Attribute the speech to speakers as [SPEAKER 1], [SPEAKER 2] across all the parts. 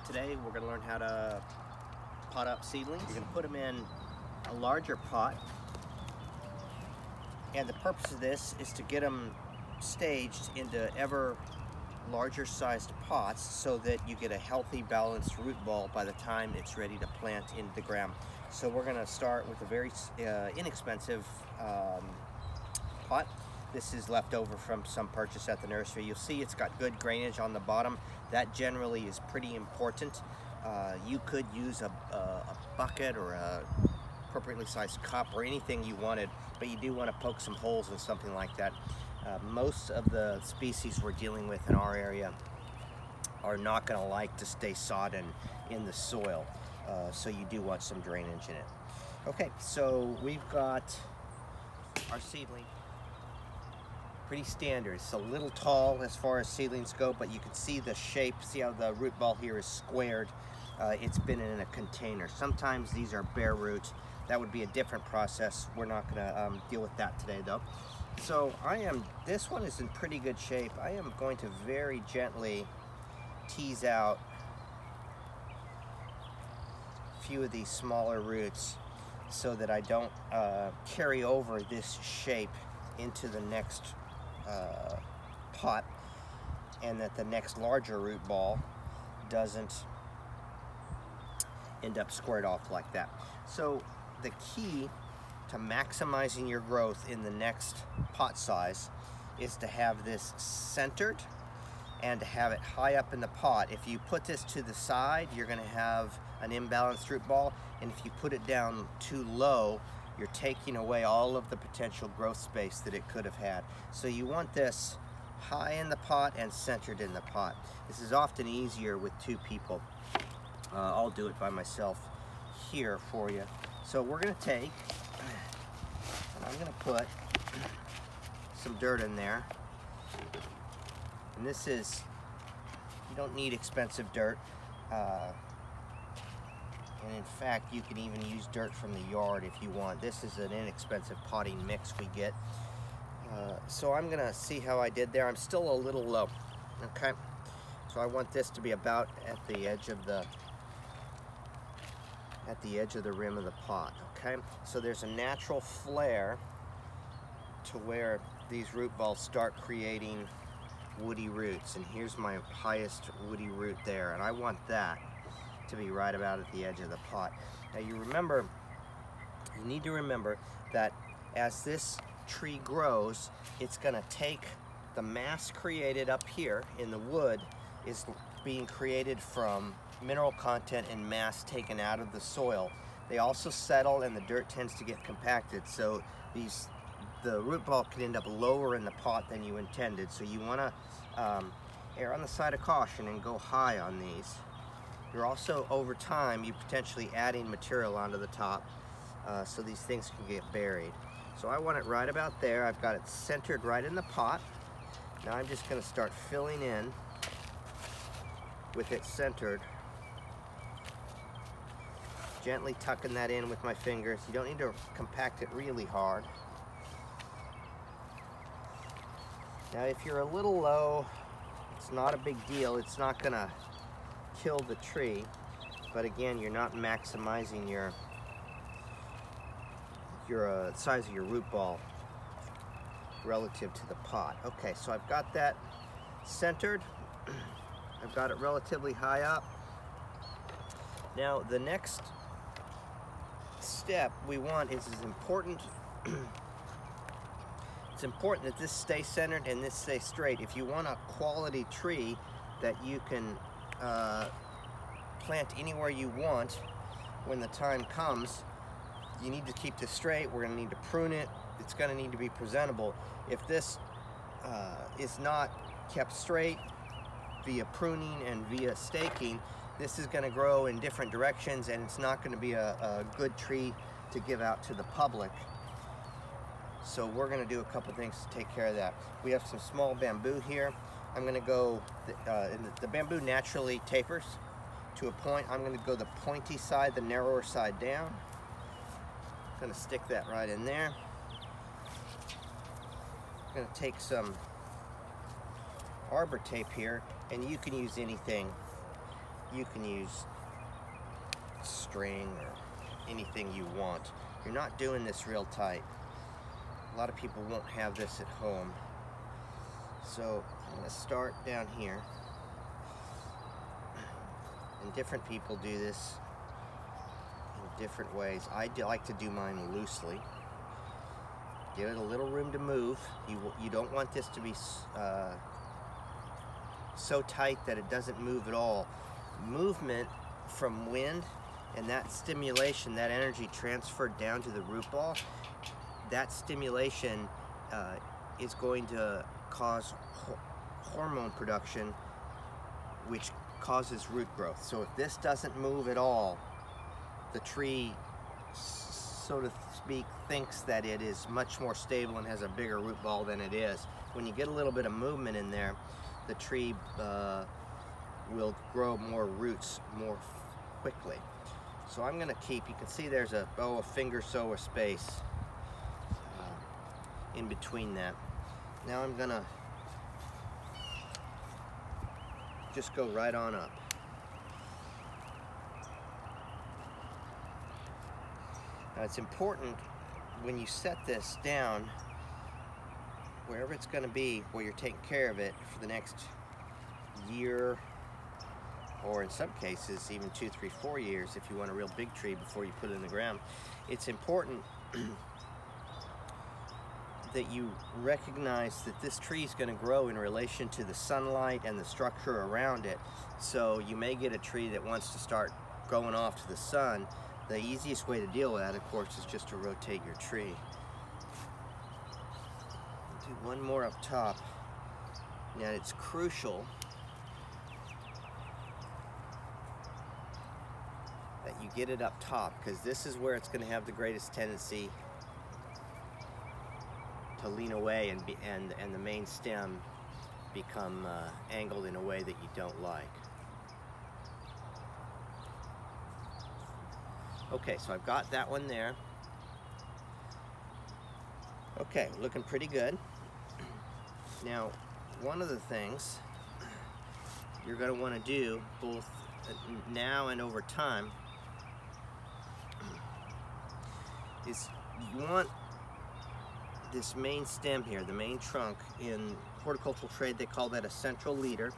[SPEAKER 1] Today we're going to learn how to pot up seedlings. You're going to put them in a larger pot, and the purpose of this is to get them staged into ever larger sized pots so that you get a healthy, balanced root ball by the time it's ready to plant into the ground. So we're going to start with a very inexpensive pot. This is left over from some purchase at the nursery. You'll see it's got good drainage on the bottom. That generally is pretty important. You could use a bucket or a appropriately sized cup or anything you wanted, but you do want to poke some holes in something like that. Most of the species we're dealing with in our area are not going to like to stay sodden in the soil, so you do want some drainage in it. Okay, so we've got our seedling. Pretty standard. It's a little tall as far as seedlings go, but you can see the shape. See how the root ball here is squared? It's been in a container. Sometimes these are bare roots. That would be a different process. We're not going to deal with that today though. So this one is in pretty good shape. I am going to very gently tease out a few of these smaller roots so that I don't carry over this shape into the next pot, and that the next larger root ball doesn't end up squared off like that. So the key to maximizing your growth in the next pot size is to have this centered and to have it high up in the pot. If you put this to the side, you're going to have an imbalanced root ball, and if you put it down too low, you're taking away all of the potential growth space that it could have had. So you want this high in the pot and centered in the pot. This is often easier with two people. I'll do it by myself here for you. So we're going to take, and I'm going to put some dirt in there. And this is, you don't need expensive dirt. And in fact, you can even use dirt from the yard if you want. This is an inexpensive potting mix we get. So I'm gonna see how I did there. I'm still a little low, okay? So I want this to be about at the edge of the rim of the pot, okay? So there's a natural flare to where these root balls start creating woody roots, and here's my highest woody root there, and I want that to be right about at the edge of the pot. Now you need to remember that as this tree grows, it's going to take the mass created up here in the wood is being created from mineral content and mass taken out of the soil. They also settle and the dirt tends to get compacted, so the root ball can end up lower in the pot than you intended. So you want to err on the side of caution and go high on these. You're also, over time, you potentially adding material onto the top, so these things can get buried. So I want it right about there. I've got it centered right in the pot. Now I'm just going to start filling in with it centered. Gently tucking that in with my fingers. You don't need to compact it really hard. Now if you're a little low, it's not a big deal. It's not going to kill the tree, but again, you're not maximizing your size of your root ball relative to the pot. Okay, so I've got that centered. I've got it relatively high up. Now the next step we want is important. It's important that this stay centered and this stay straight. If you want a quality tree that you can plant anywhere you want when the time comes, you need to keep this straight. We're going to need to prune it. It's going to need to be presentable. If this is not kept straight via pruning and via staking, this is going to grow in different directions, and it's not going to be a good tree to give out to the public. So we're going to do a couple things to take care of that. We have some small bamboo here. I'm going to go, the bamboo naturally tapers to a point. I'm going to go the pointy side, the narrower side down. I'm going to stick that right in there. I'm going to take some arbor tape here, and you can use anything. You can use string or anything you want. You're not doing this real tight. A lot of people won't have this at home. So I'm going to start down here. And different people do this in different ways. I like to do mine loosely. Give it a little room to move. You don't want this to be so tight that it doesn't move at all. Movement from wind and that stimulation, that energy transferred down to the root ball, that stimulation is going to cause hormone production, which causes root growth. So if this doesn't move at all, the tree, so to speak, thinks that it is much more stable and has a bigger root ball than it is. When you get a little bit of movement in there, the tree will grow more roots more quickly. So I'm going to keep, you can see there's a finger so of space in between that. Now I'm going to just go right on up. Now it's important when you set this down, wherever it's going to be, where you're taking care of it for the next year, or in some cases even 2, 3, 4 years if you want a real big tree before you put it in the ground. It's important that you recognize that this tree is going to grow in relation to the sunlight and the structure around it. So you may get a tree that wants to start going off to the sun. The easiest way to deal with that, of course, is just to rotate your tree. Do one more up top. Now it's crucial that you get it up top, because this is where it's going to have the greatest tendency to lean away and the main stem become angled in a way that you don't like. Okay, so I've got that one there. Okay, looking pretty good. Now, one of the things you're going to want to do, both now and over time, is you want this main stem here, the main trunk. In horticultural trade they call that a central leader.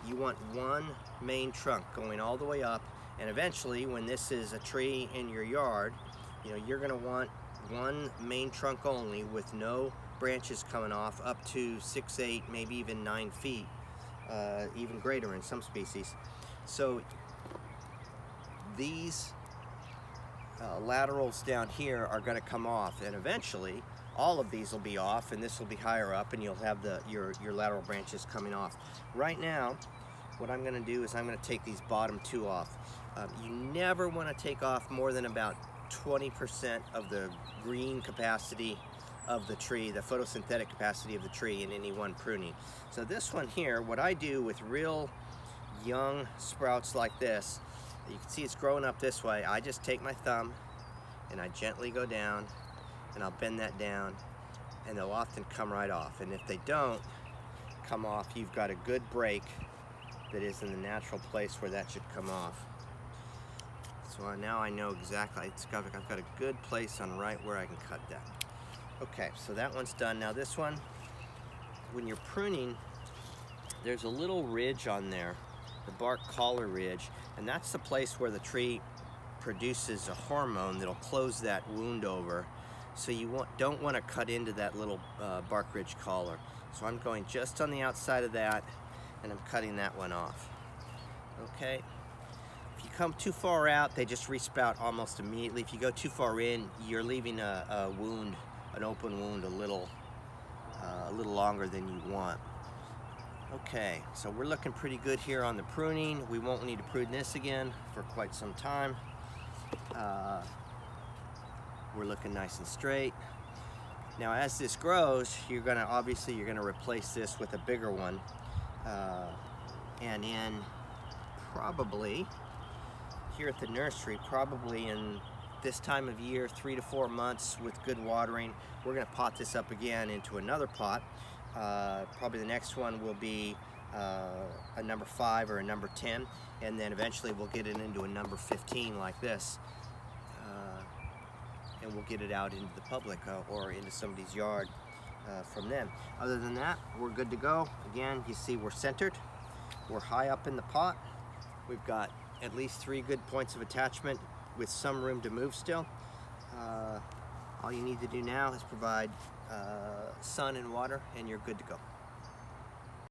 [SPEAKER 1] You want one main trunk going all the way up, and eventually when this is a tree in your yard, you know, you're going to want one main trunk only with no branches coming off up to 6, 8, maybe even 9 feet, even greater in some species. So these laterals down here are going to come off, and eventually all of these will be off, and this will be higher up, and you'll have your lateral branches coming off. Right now, what I'm going to do is I'm going to take these bottom 2 off. You never want to take off more than about 20% of the green capacity of the tree, the photosynthetic capacity of the tree in any one pruning. So this one here, what I do with real young sprouts like this, you can see it's growing up this way. I just take my thumb and I gently go down and I'll bend that down, and they'll often come right off. And if they don't come off, you've got a good break that is in the natural place where that should come off. So now I know exactly, I've got a good place on right where I can cut that. Okay, so that one's done. Now this one, when you're pruning, there's a little ridge on there, the bark collar ridge, and that's the place where the tree produces a hormone that'll close that wound over. So you don't want to cut into that little bark ridge collar. So I'm going just on the outside of that, and I'm cutting that one off. Okay. If you come too far out, they just resprout almost immediately. If you go too far in, you're leaving a wound, an open wound, a little longer than you want. Okay, so we're looking pretty good here on the pruning. We won't need to prune this again for quite some time. We're looking nice and straight. Now, as this grows, you're gonna replace this with a bigger one, and in probably here at the nursery, probably in this time of year, 3 to 4 months with good watering, we're going to pot this up again into another pot. Probably the next one will be a number 5 or a number 10, and then eventually we'll get it into a number 15 like this, and we'll get it out into the public or into somebody's yard from then. Other than that, we're good to go. Again, you see we're centered, we're high up in the pot, we've got at least 3 good points of attachment with some room to move still. All you need to do now is provide sun and water, and you're good to go.